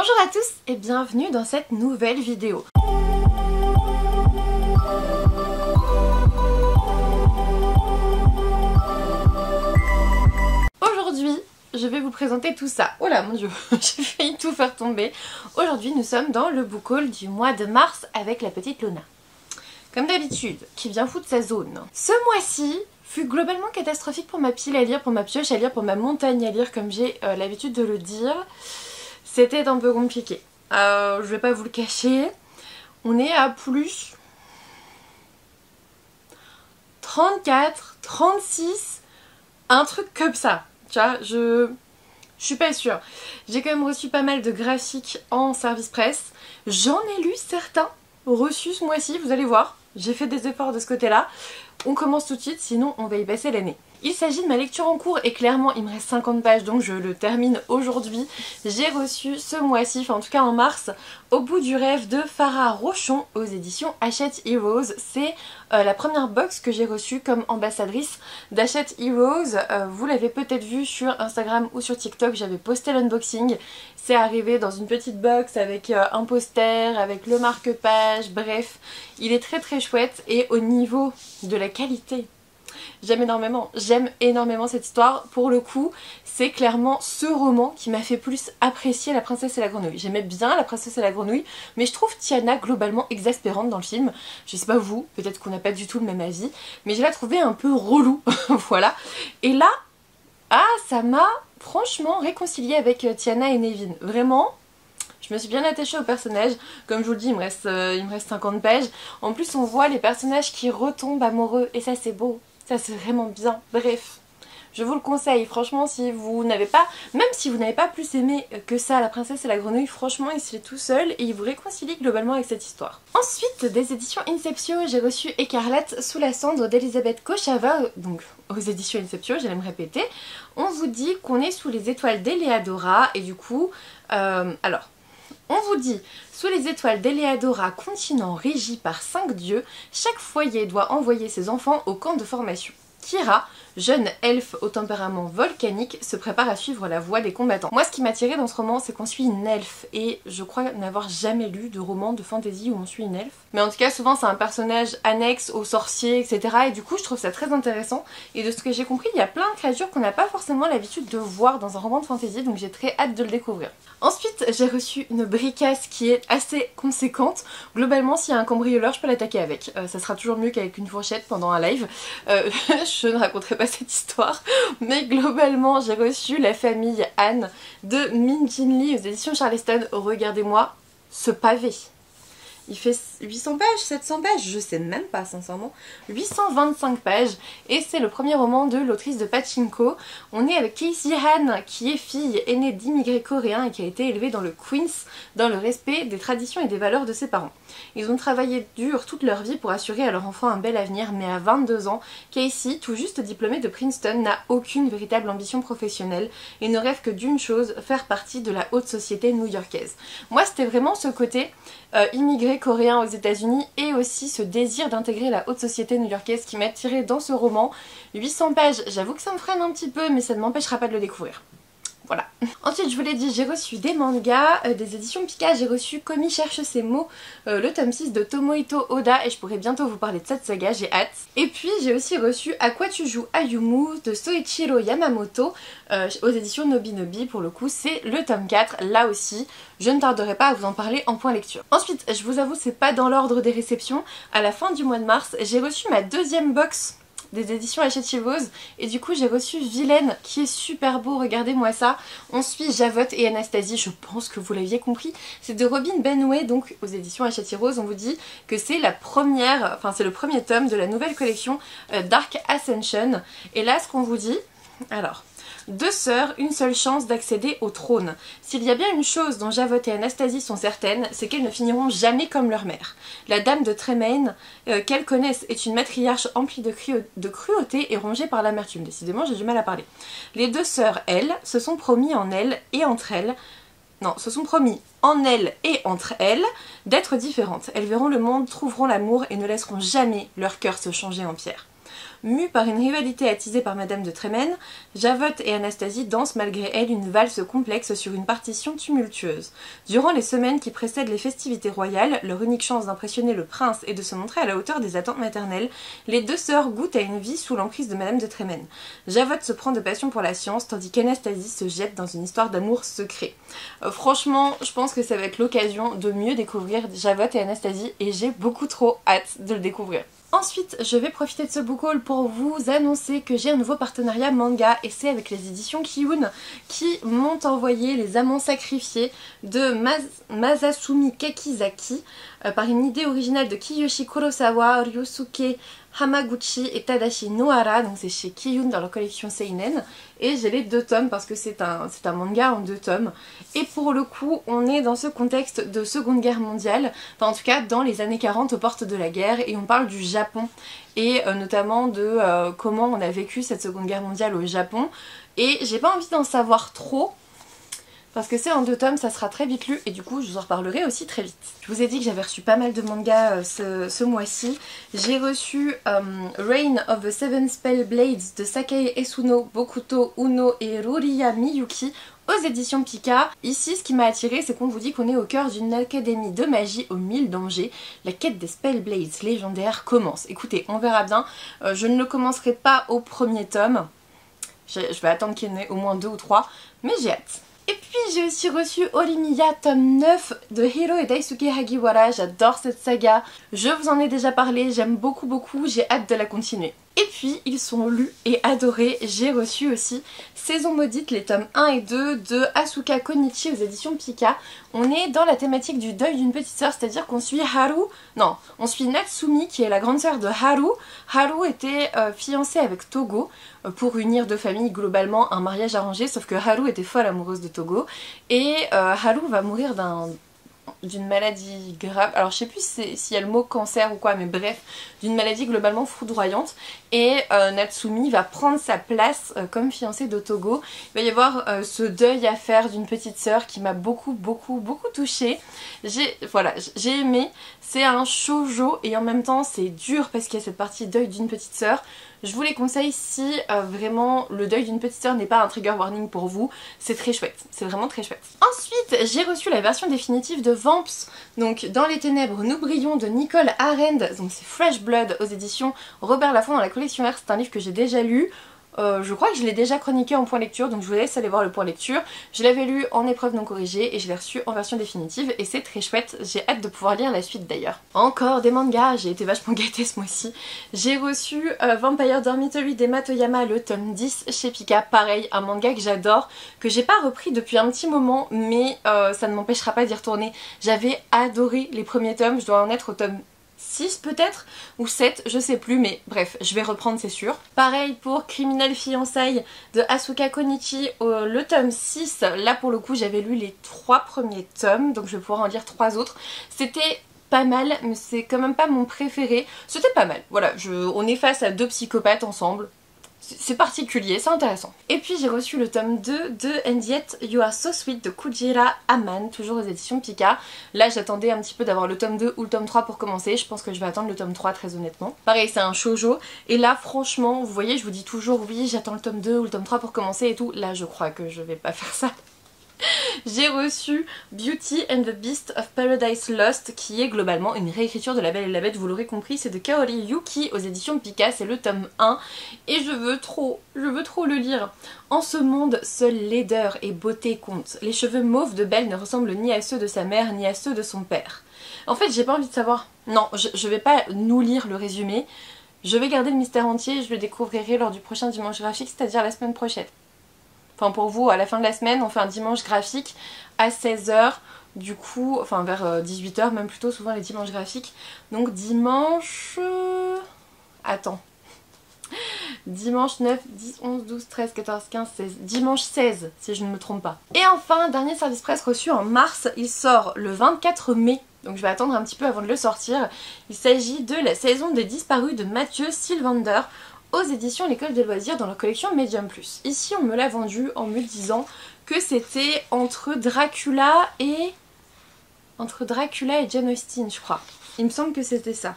Bonjour à tous et bienvenue dans cette nouvelle vidéo. Aujourd'hui, je vais vous présenter tout ça. Oh là mon dieu, j'ai failli tout faire tomber. Aujourd'hui, nous sommes dans le book haul du mois de mars avec la petite Luna. Comme d'habitude, qui vient foutre sa zone. Ce mois-ci fut globalement catastrophique pour ma pile à lire, pour ma pioche à lire, pour ma montagne à lire, comme j'ai l'habitude de le dire. C'était un peu compliqué. Je vais pas vous le cacher. On est à plus 34, 36, un truc comme ça. Tu vois, je suis pas sûre. J'ai quand même reçu pas mal de graphiques en service presse. J'en ai lu certains reçus ce mois-ci, vous allez voir. J'ai fait des efforts de ce côté-là. On commence tout de suite, sinon on va y passer l'année. Il s'agit de ma lecture en cours et clairement il me reste 50 pages donc je le termine aujourd'hui. J'ai reçu ce mois-ci, enfin en tout cas en mars, Au bout du rêve de Farah Rochon aux éditions Hachette Heroes. C'est la première box que j'ai reçue comme ambassadrice d'Hachette Heroes. Vous l'avez peut-être vu sur Instagram ou sur TikTok, j'avais posté l'unboxing. C'est arrivé dans une petite box avec un poster, avec le marque-page, bref. Il est très très chouette et au niveau de la qualité, j'aime énormément cette histoire. Pour le coup, c'est clairement ce roman qui m'a fait plus apprécier La Princesse et la Grenouille. J'aimais bien La Princesse et la Grenouille, mais je trouve Tiana globalement exaspérante dans le film. Je sais pas vous, peut-être qu'on n'a pas du tout le même avis, mais je la trouvais un peu relou, voilà. Et là, ça m'a franchement réconciliée avec Tiana et Nevin. Vraiment, je me suis bien attachée au personnage. Comme je vous le dis, il me reste 50 pages. En plus, on voit les personnages qui retombent amoureux et ça c'est beau. Ça c'est vraiment bien. Bref, je vous le conseille. Franchement, si vous n'avez pas, même si vous n'avez pas plus aimé que ça La Princesse et la Grenouille, franchement il se fait tout seul et il vous réconcilie globalement avec cette histoire. Ensuite, des éditions Inceptio, j'ai reçu Écarlate sous la cendre d'Elisabeth Kochava, donc aux éditions Inceptio, j'allais me répéter. On vous dit qu'on est sous les étoiles d'Eleadora et du coup, on vous dit, sous les étoiles d'Eleadora, continent régi par 5 dieux, chaque foyer doit envoyer ses enfants au camp de formation. Kira, jeune elfe au tempérament volcanique, se prépare à suivre la voie des combattants. Moi, ce qui m'a attiré dans ce roman, c'est qu'on suit une elfe, et je crois n'avoir jamais lu de roman de fantasy où on suit une elfe. Mais en tout cas, souvent c'est un personnage annexe aux sorciers, etc. Et du coup, je trouve ça très intéressant. Et de ce que j'ai compris, il y a plein de créatures qu'on n'a pas forcément l'habitude de voir dans un roman de fantasy, donc j'ai très hâte de le découvrir. Ensuite, j'ai reçu une bricasse qui est assez conséquente. Globalement, s'il y a un cambrioleur, je peux l'attaquer avec. Ça sera toujours mieux qu'avec une fourchette pendant un live. Je ne raconterai pas cette histoire, mais globalement, j'ai reçu La famille Anne de Min Jin Lee aux éditions Charleston. Regardez-moi ce pavé. Il fait 800 pages, 700 pages, je sais même pas sincèrement. 825 pages et c'est le premier roman de l'autrice de Pachinko. On est avec Casey Han qui est fille aînée d'immigrés coréens et qui a été élevée dans le Queens dans le respect des traditions et des valeurs de ses parents. Ils ont travaillé dur toute leur vie pour assurer à leur enfant un bel avenir, mais à 22 ans, Casey, tout juste diplômée de Princeton, n'a aucune véritable ambition professionnelle et ne rêve que d'une chose, faire partie de la haute société new-yorkaise. Moi c'était vraiment ce côté immigré coréen aux États-Unis et aussi ce désir d'intégrer la haute société new-yorkaise qui m'a attirée dans ce roman. 800 pages, j'avoue que ça me freine un petit peu, mais ça ne m'empêchera pas de le découvrir. Voilà. Ensuite, je vous l'ai dit, j'ai reçu des mangas, des éditions Pika, j'ai reçu Komi cherche ses mots, le tome 6 de Tomohito Oda, et je pourrai bientôt vous parler de cette saga, j'ai hâte. Et puis, j'ai aussi reçu À quoi tu joues Ayumu de Soichiro Yamamoto, aux éditions Nobinobi, pour le coup, c'est le tome 4, là aussi, je ne tarderai pas à vous en parler en point lecture. Ensuite, je vous avoue, c'est pas dans l'ordre des réceptions, à la fin du mois de mars, j'ai reçu ma deuxième box des éditions Hachette Heroes et du coup j'ai reçu Vilaine qui est super beau, regardez-moi ça. On suit Javotte et Anastasie, je pense que vous l'aviez compris, c'est de Robin Benway, donc aux éditions Hachette Heroes. On vous dit que c'est la première, enfin c'est le premier tome de la nouvelle collection Dark Ascension et là ce qu'on vous dit, alors... Deux sœurs, une seule chance d'accéder au trône. S'il y a bien une chose dont Javotte et Anastasie sont certaines, c'est qu'elles ne finiront jamais comme leur mère. La dame de Tremaine, qu'elles connaissent, est une matriarche emplie de cruauté et rongée par l'amertume. Décidément, j'ai du mal à parler. Les deux sœurs, elles, se sont promis en elles et entre elles... Non, se sont promis en elles et entre elles d'être différentes. Elles verront le monde, trouveront l'amour et ne laisseront jamais leur cœur se changer en pierre. Mue par une rivalité attisée par Madame de Tremen, Javotte et Anastasie dansent malgré elle une valse complexe sur une partition tumultueuse. Durant les semaines qui précèdent les festivités royales, leur unique chance d'impressionner le prince et de se montrer à la hauteur des attentes maternelles, les deux sœurs goûtent à une vie sous l'emprise de Madame de Tremen. Javotte se prend de passion pour la science, tandis qu'Anastasie se jette dans une histoire d'amour secret. Franchement, je pense que ça va être l'occasion de mieux découvrir Javotte et Anastasie et j'ai beaucoup trop hâte de le découvrir. Ensuite, je vais profiter de ce book haul pour vous annoncer que j'ai un nouveau partenariat manga et c'est avec les éditions Kiyun qui m'ont envoyé Les Amants Sacrifiés de Masasumi Kakizaki par une idée originale de Kiyoshi Kurosawa, Ryosuke Hamaguchi et Tadashi Nohara, donc c'est chez Kiyun dans leur collection Seinen, et j'ai les 2 tomes parce que c'est un manga en 2 tomes, et pour le coup on est dans ce contexte de Seconde Guerre mondiale, enfin en tout cas dans les années 40 aux portes de la guerre, et on parle du Japon, et notamment de comment on a vécu cette Seconde Guerre mondiale au Japon, et j'ai pas envie d'en savoir trop, parce que c'est en 2 tomes, ça sera très vite lu et du coup je vous en reparlerai aussi très vite. Je vous ai dit que j'avais reçu pas mal de mangas ce mois-ci. J'ai reçu Reign of the Seven Spell Blades de Sakae Esuno, Bokuto Uno et Ruriya Miyuki aux éditions Pika. Ici ce qui m'a attiré c'est qu'on vous dit qu'on est au cœur d'une académie de magie aux 1000 dangers. La quête des Spellblades légendaires commence. Écoutez, on verra bien. Je ne le commencerai pas au premier tome. Je vais attendre qu'il y en ait au moins 2 ou 3, mais j'ai hâte. Et puis j'ai aussi reçu Orimiya tome 9 de Hiro et Daisuke Hagiwara, j'adore cette saga, je vous en ai déjà parlé, j'aime beaucoup, j'ai hâte de la continuer. Et puis ils sont lus et adorés, j'ai reçu aussi Saison maudite, les tomes 1 et 2 de Asuka Konichi aux éditions Pika. On est dans la thématique du deuil d'une petite sœur, c'est-à-dire qu'on suit on suit Natsumi qui est la grande sœur de Haru. Haru était fiancée avec Togo pour unir 2 familles, globalement un mariage arrangé, sauf que Haru était folle amoureuse de Togo et Haru va mourir d'une maladie grave, alors je sais plus s'il y a le mot cancer ou quoi, mais bref, d'une maladie globalement foudroyante, et Natsumi va prendre sa place comme fiancée de Togo. Il va y avoir ce deuil à faire d'une petite sœur qui m'a beaucoup touchée. J'ai aimé, c'est un shoujo et en même temps c'est dur parce qu'il y a cette partie deuil d'une petite sœur. Je vous les conseille si vraiment le deuil d'une petite sœur n'est pas un trigger warning pour vous, c'est très chouette, c'est vraiment très chouette. Ensuite j'ai reçu la version définitive de Vamps, donc Dans les ténèbres nous brillons de Nicole Arend, donc c'est Fresh Blood aux éditions Robert Laffont dans la collection R, c'est un livre que j'ai déjà lu. Je crois que je l'ai déjà chroniqué en point lecture, donc je vous laisse aller voir le point lecture. Je l'avais lu en épreuve non corrigée et je l'ai reçu en version définitive et c'est très chouette, j'ai hâte de pouvoir lire la suite d'ailleurs. Encore des mangas, j'ai été vachement gâtée ce mois-ci. J'ai reçu Vampire Dormitory d'Emma Toyama, le tome 10 chez Pika, pareil, un manga que j'adore, que j'ai pas repris depuis un petit moment, mais ça ne m'empêchera pas d'y retourner. J'avais adoré les premiers tomes, je dois en être au tome 6 peut-être, ou 7, je sais plus, mais bref, je vais reprendre c'est sûr. Pareil pour Criminal Fiançailles de Asuka Konichi, le tome 6, là pour le coup j'avais lu les 3 premiers tomes, donc je vais pouvoir en lire 3 autres. C'était pas mal, mais c'est quand même pas mon préféré. C'était pas mal, voilà, on est face à 2 psychopathes ensemble. C'est particulier, c'est intéressant. Et puis j'ai reçu le tome 2 de And Yet You Are So Sweet de Kujira Aman, toujours aux éditions Pika. Là j'attendais un petit peu d'avoir le tome 2 ou le tome 3 pour commencer, je pense que je vais attendre le tome 3 très honnêtement. Pareil, c'est un shoujo, et là franchement, vous voyez, je vous dis toujours oui, j'attends le tome 2 ou le tome 3 pour commencer et tout. Là je crois que je vais pas faire ça. J'ai reçu Beauty and the Beast of Paradise Lost, qui est globalement une réécriture de La Belle et la Bête, vous l'aurez compris, c'est de Kaori Yuki aux éditions Pika, c'est le tome 1 et je veux trop le lire. En ce monde, seule laideur et beauté comptent. Les cheveux mauves de Belle ne ressemblent ni à ceux de sa mère ni à ceux de son père. En fait, j'ai pas envie de savoir. Non, je vais pas nous lire le résumé. Je vais garder le mystère entier et je le découvrirai lors du prochain dimanche graphique, c'est-à-dire la semaine prochaine. Enfin pour vous, à la fin de la semaine, on fait un dimanche graphique à 16 h, du coup, enfin vers 18 h même plutôt, souvent les dimanches graphiques. Donc dimanche... Attends. Dimanche 9, 10, 11, 12, 13, 14, 15, 16. Dimanche 16, si je ne me trompe pas. Et enfin, dernier service presse reçu en mars, il sort le 24 mai. Donc je vais attendre un petit peu avant de le sortir. Il s'agit de La saison des disparus de Mathieu Sylvander, aux éditions L'École des loisirs dans leur collection Medium Plus. Ici on me l'a vendu en me disant que c'était entre Dracula et Jane Austen, je crois. Il me semble que c'était ça.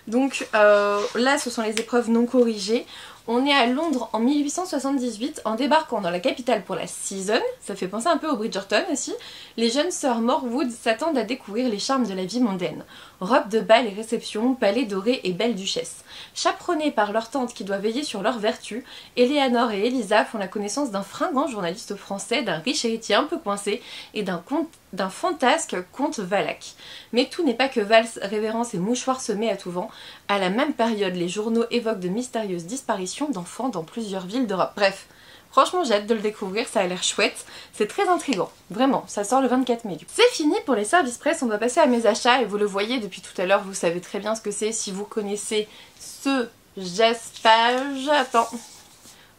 Donc là ce sont les épreuves non corrigées. On est à Londres en 1878 en débarquant dans la capitale pour la season, ça fait penser un peu au Bridgerton aussi. Les jeunes sœurs Morwood s'attendent à découvrir les charmes de la vie mondaine. Robes de bal et réceptions, palais dorés et belle duchesse. Chaperonnées par leur tante qui doit veiller sur leur vertu, Eleanor et Elisa font la connaissance d'un fringant journaliste français, d'un riche héritier un peu coincé et d'un fantasque comte Valaque. Mais tout n'est pas que valse, révérence et mouchoirs semés à tout vent. À la même période, les journaux évoquent de mystérieuses disparitions d'enfants dans plusieurs villes d'Europe. Bref, franchement j'ai hâte de le découvrir, ça a l'air chouette, c'est très intriguant, vraiment, ça sort le 24 mai. C'est fini pour les services presse, on va passer à mes achats et vous le voyez depuis tout à l'heure, vous savez très bien ce que c'est si vous connaissez ce jaspage. Attends,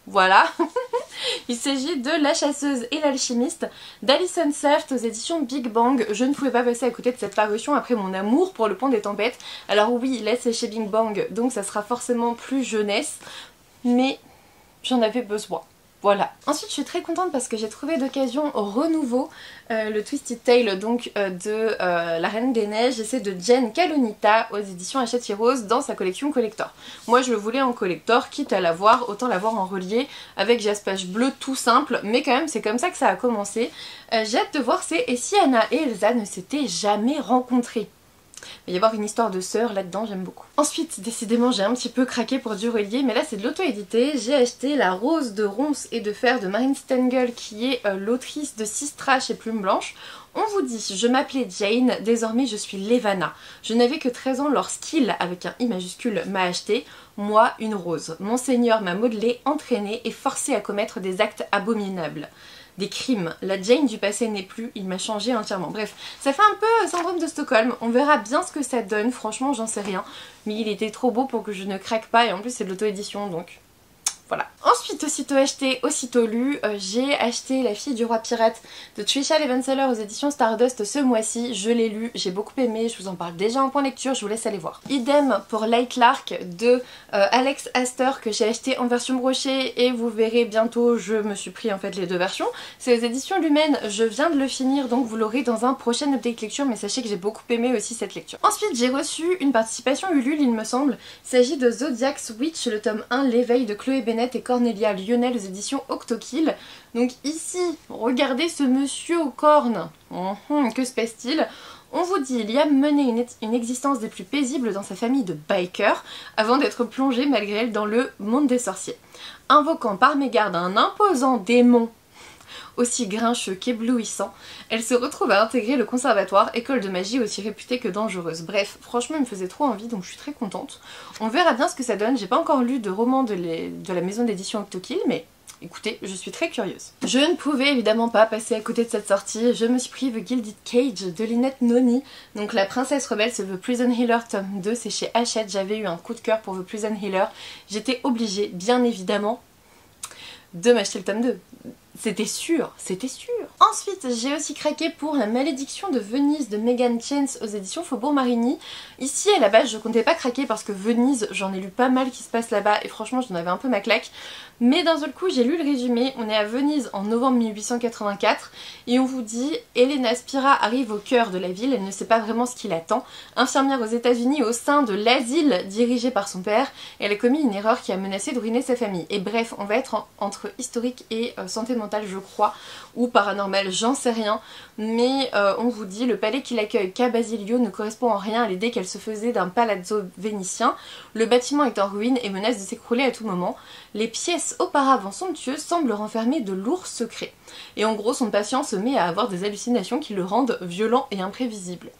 voilà. Il s'agit de La chasseuse et l'alchimiste d'Alison Saft aux éditions Big Bang. Je ne pouvais pas passer à côté de cette parution après mon amour pour Le Pont des Tempêtes. Alors oui, là c'est chez Big Bang, donc ça sera forcément plus jeunesse, mais j'en avais besoin. Voilà. Ensuite je suis très contente parce que j'ai trouvé d'occasion au renouveau le Twisted Tale donc de La Reine des Neiges, et c'est de Jen Kalonita aux éditions Hachette Heroes dans sa collection collector. Moi je le voulais en collector, quitte à l'avoir, autant l'avoir en relié avec jaspage bleu tout simple, mais quand même c'est comme ça que ça a commencé. J'ai hâte de voir et si Anna et Elsa ne s'étaient jamais rencontrées. Il va y avoir une histoire de sœurs là-dedans, j'aime beaucoup. Ensuite, décidément, j'ai un petit peu craqué pour du relié, mais là c'est de l'auto-édité. J'ai acheté La Rose de Ronces et de Fer de Marine Stengel, qui est l'autrice de Sistra chez Plume Blanche. On vous dit, je m'appelais Jane, désormais je suis Levana. Je n'avais que 13 ans lorsqu'il, avec un I majuscule, m'a acheté, moi, une rose. Mon seigneur m'a modelé, entraîné et forcé à commettre des actes abominables. Des crimes. La Jane du passé n'est plus, il m'a changé entièrement. Bref, ça fait un peu syndrome de Stockholm, on verra bien ce que ça donne, franchement j'en sais rien. Mais il était trop beau pour que je ne craque pas, et en plus c'est de l'auto-édition donc... Voilà. Ensuite, aussitôt acheté, aussitôt lu, j'ai acheté La fille du roi pirate de Trisha Levenseller aux éditions Stardust ce mois-ci. Je l'ai lu, j'ai beaucoup aimé, je vous en parle déjà en point lecture, je vous laisse aller voir. Idem pour Light Lark de Alex Astor que j'ai acheté en version brochée et vous verrez bientôt, je me suis pris en fait les deux versions. C'est aux éditions Lumen, je viens de le finir donc vous l'aurez dans un prochain update lecture, mais sachez que j'ai beaucoup aimé aussi cette lecture. Ensuite, j'ai reçu une participation Ulule il me semble. Il s'agit de Zodiac's Witch, le tome 1, L'éveil de Chloé Bennett et Cornelia Lionel aux éditions Octokill. Donc ici, regardez ce monsieur aux cornes. Que se passe-t-il? On vous dit, Liam menait une existence des plus paisibles dans sa famille de bikers avant d'être plongé malgré elle dans le monde des sorciers. Invoquant par mégarde un imposant démon aussi grincheux qu'éblouissant, elle se retrouve à intégrer le conservatoire, école de magie aussi réputée que dangereuse. Bref, franchement il me faisait trop envie donc je suis très contente. On verra bien ce que ça donne, j'ai pas encore lu de roman de la maison d'édition Octokill, mais écoutez, je suis très curieuse. Je ne pouvais évidemment pas passer à côté de cette sortie, je me suis pris The Gilded Cage de Lynette Noni, donc La Princesse Rebelle, c'est The Prison Healer tome 2, c'est chez Hachette, j'avais eu un coup de cœur pour The Prison Healer, j'étais obligée, bien évidemment, de m'acheter le tome 2. C'était sûr, c'était sûr. Ensuite, j'ai aussi craqué pour La Malédiction de Venise de Megan Chance aux éditions Faubourg Marigny. Ici, à la base, je comptais pas craquer parce que Venise, j'en ai lu pas mal qui se passe là-bas et franchement, j'en avais un peu ma claque. Mais d'un seul coup, j'ai lu le résumé. On est à Venise en novembre 1884 et on vous dit Elena Spira arrive au cœur de la ville, elle ne sait pas vraiment ce qui l'attend. Infirmière aux États-Unis au sein de l'asile dirigé par son père, elle a commis une erreur qui a menacé de ruiner sa famille. Et bref, on va être entre historique et santé mentale, je crois, ou paranormal, j'en sais rien. Mais on vous dit le palais qui l'accueille, Ca Basilio, ne correspond en rien à l'idée qu'elle se faisait d'un palazzo vénitien. Le bâtiment est en ruine et menace de s'écrouler à tout moment. Les pièces auparavant somptueuses semblent renfermer de lourds secrets. Et en gros, son patient se met à avoir des hallucinations qui le rendent violent et imprévisible.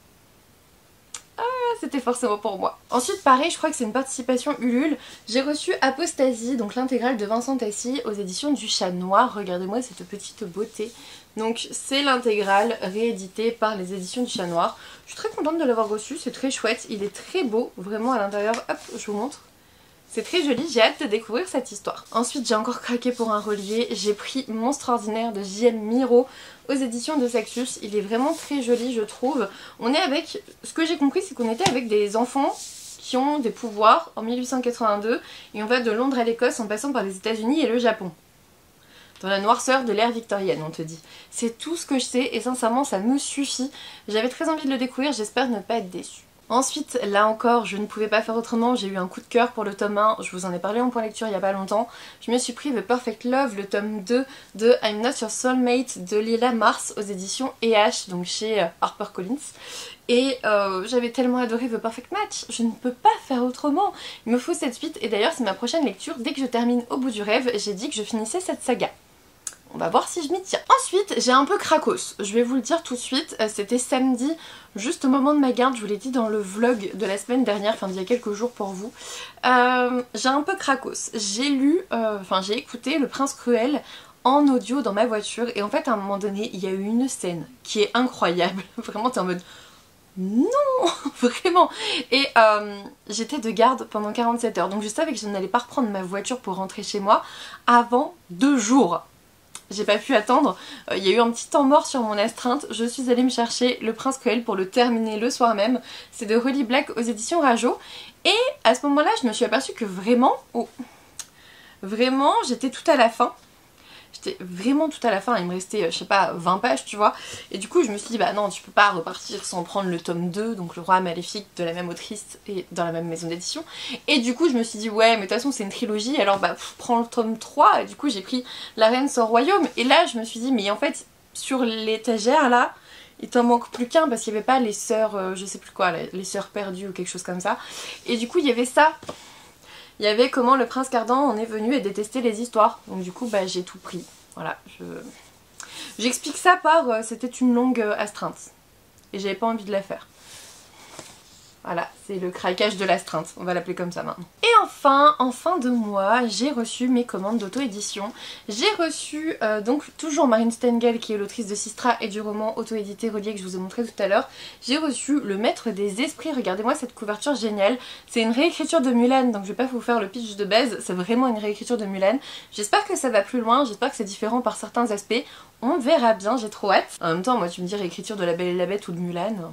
Ah, c'était forcément pour moi. Ensuite, pareil, je crois que c'est une participation Ulule. J'ai reçu Apostasie, donc l'intégrale de Vincent Tassi aux éditions du Chat Noir. Regardez-moi cette petite beauté. Donc c'est l'intégrale rééditée par les éditions du Chat Noir. Je suis très contente de l'avoir reçu, c'est très chouette. Il est très beau, vraiment à l'intérieur. Hop, je vous montre. C'est très joli, j'ai hâte de découvrir cette histoire. Ensuite, j'ai encore craqué pour un relié. J'ai pris Monstre Ordinaire de J.M. Miro aux éditions de Saxus. Il est vraiment très joli, je trouve. On est avec... Ce que j'ai compris, c'est qu'on était avec des enfants qui ont des pouvoirs en 1882. Et on va de Londres à l'Écosse en passant par les États-Unis et le Japon. Dans la noirceur de l'ère victorienne, on te dit. C'est tout ce que je sais et sincèrement, ça me suffit. J'avais très envie de le découvrir, j'espère ne pas être déçue. Ensuite, là encore, je ne pouvais pas faire autrement, j'ai eu un coup de cœur pour le tome 1, je vous en ai parlé en point lecture il y a pas longtemps. Je me suis pris The Perfect Love, le tome 2 de I'm Not Your Soulmate de Lila Mars aux éditions EH, donc chez HarperCollins. Et j'avais tellement adoré The Perfect Match, je ne peux pas faire autrement. Il me faut cette suite et d'ailleurs c'est ma prochaine lecture. Dès que je termine Au bout du rêve, j'ai dit que je finissais cette saga. On va voir si je m'y tiens. Ensuite, j'ai un peu cracos. Je vais vous le dire tout de suite. C'était samedi, juste au moment de ma garde. Je vous l'ai dit dans le vlog de la semaine dernière, enfin d'il y a quelques jours pour vous. J'ai un peu cracos. J'ai j'ai écouté Le Prince Cruel en audio dans ma voiture. Et en fait, à un moment donné, il y a eu une scène qui est incroyable. Vraiment, t'es en mode... Non, vraiment. Et j'étais de garde pendant 47 heures. Donc je savais que je n'allais pas reprendre ma voiture pour rentrer chez moi avant 2 jours. J'ai pas pu attendre, il y a eu un petit temps mort sur mon astreinte, je suis allée me chercher Le Prince Cruel pour le terminer le soir même. C'est de Holly Black aux éditions Rajo. Et à ce moment-là, je me suis aperçue que vraiment, j'étais tout à la fin. J'étais vraiment tout à la fin, il me restait, je sais pas, 20 pages, tu vois. Et du coup, je me suis dit, bah non, tu peux pas repartir sans prendre le tome 2, donc Le Roi Maléfique de la même autrice et dans la même maison d'édition. Et du coup, je me suis dit, ouais, mais de toute façon, c'est une trilogie, alors bah, prends le tome 3. Et du coup, j'ai pris La Reine sans royaume. Et là, je me suis dit, mais en fait, sur l'étagère, là, il t'en manque plus qu'un parce qu'il n'y avait pas les sœurs, je sais plus quoi, les sœurs perdues ou quelque chose comme ça. Et du coup, il y avait ça. Il y avait Comment le prince Cardan en est venu et détestait les histoires. Donc du coup, bah j'ai tout pris. Voilà, j'explique ça par c'était une longue astreinte. Et j'avais pas envie de la faire. Voilà, c'est le craquage de l'astreinte, on va l'appeler comme ça maintenant. Et enfin, en fin de mois, j'ai reçu mes commandes d'auto-édition. J'ai reçu donc toujours Marine Stengel qui est l'autrice de Sistra et du roman auto-édité relié que je vous ai montré tout à l'heure. J'ai reçu Le Maître des Esprits, regardez-moi cette couverture géniale. C'est une réécriture de Mulan, donc je vais pas vous faire le pitch de base, c'est vraiment une réécriture de Mulan. J'espère que ça va plus loin, j'espère que c'est différent par certains aspects. On verra bien, j'ai trop hâte. En même temps, moi tu me dis réécriture de La Belle et la Bête ou de Mulan...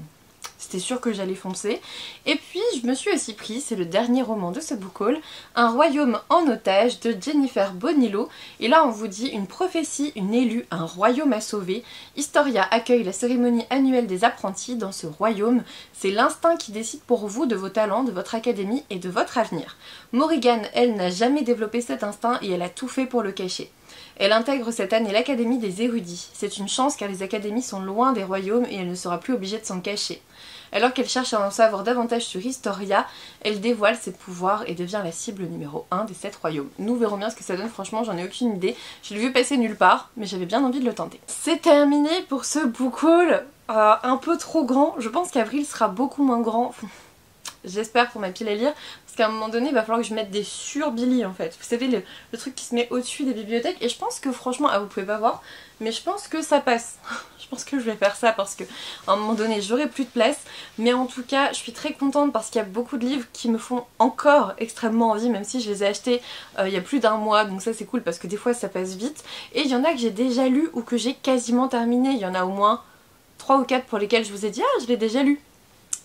C'était sûr que j'allais foncer. Et puis je me suis aussi pris, c'est le dernier roman de ce book haul, Un royaume en otage de Jennifer Bonillo. Et là on vous dit une prophétie, une élue, un royaume à sauver. Historia accueille la cérémonie annuelle des apprentis dans ce royaume. C'est l'instinct qui décide pour vous de vos talents, de votre académie et de votre avenir. Morrigan, elle, n'a jamais développé cet instinct et elle a tout fait pour le cacher. Elle intègre cette année l'Académie des érudits. C'est une chance car les académies sont loin des royaumes et elle ne sera plus obligée de s'en cacher. Alors qu'elle cherche à en savoir davantage sur Historia, elle dévoile ses pouvoirs et devient la cible numéro 1 des 7 royaumes. Nous verrons bien ce que ça donne, franchement j'en ai aucune idée. Je l'ai vu passer nulle part, mais j'avais bien envie de le tenter. C'est terminé pour ce book haul, un peu trop grand. Je pense qu'avril sera beaucoup moins grand. J'espère pour ma pile à lire, parce qu'à un moment donné il va falloir que je mette des sur-Billy en fait. Vous savez le truc qui se met au-dessus des bibliothèques, et je pense que franchement, vous pouvez pas voir, mais je pense que ça passe. Je pense que je vais faire ça parce que à un moment donné j'aurai plus de place, mais en tout cas je suis très contente parce qu'il y a beaucoup de livres qui me font encore extrêmement envie, même si je les ai achetés il y a plus d'un mois, donc ça c'est cool parce que des fois ça passe vite, et il y en a que j'ai déjà lu ou que j'ai quasiment terminé. Il y en a au moins 3 ou 4 pour lesquels je vous ai dit ah je l'ai déjà lu.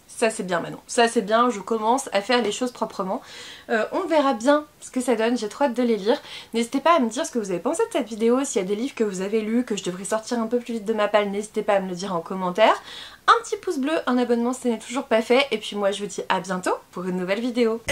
Ça c'est bien maintenant, ça c'est bien, je commence à faire les choses proprement. On verra bien ce que ça donne, j'ai trop hâte de les lire. N'hésitez pas à me dire ce que vous avez pensé de cette vidéo, s'il y a des livres que vous avez lus, que je devrais sortir un peu plus vite de ma palle, n'hésitez pas à me le dire en commentaire. Un petit pouce bleu, un abonnement si ce n'est toujours pas fait, et puis moi je vous dis à bientôt pour une nouvelle vidéo.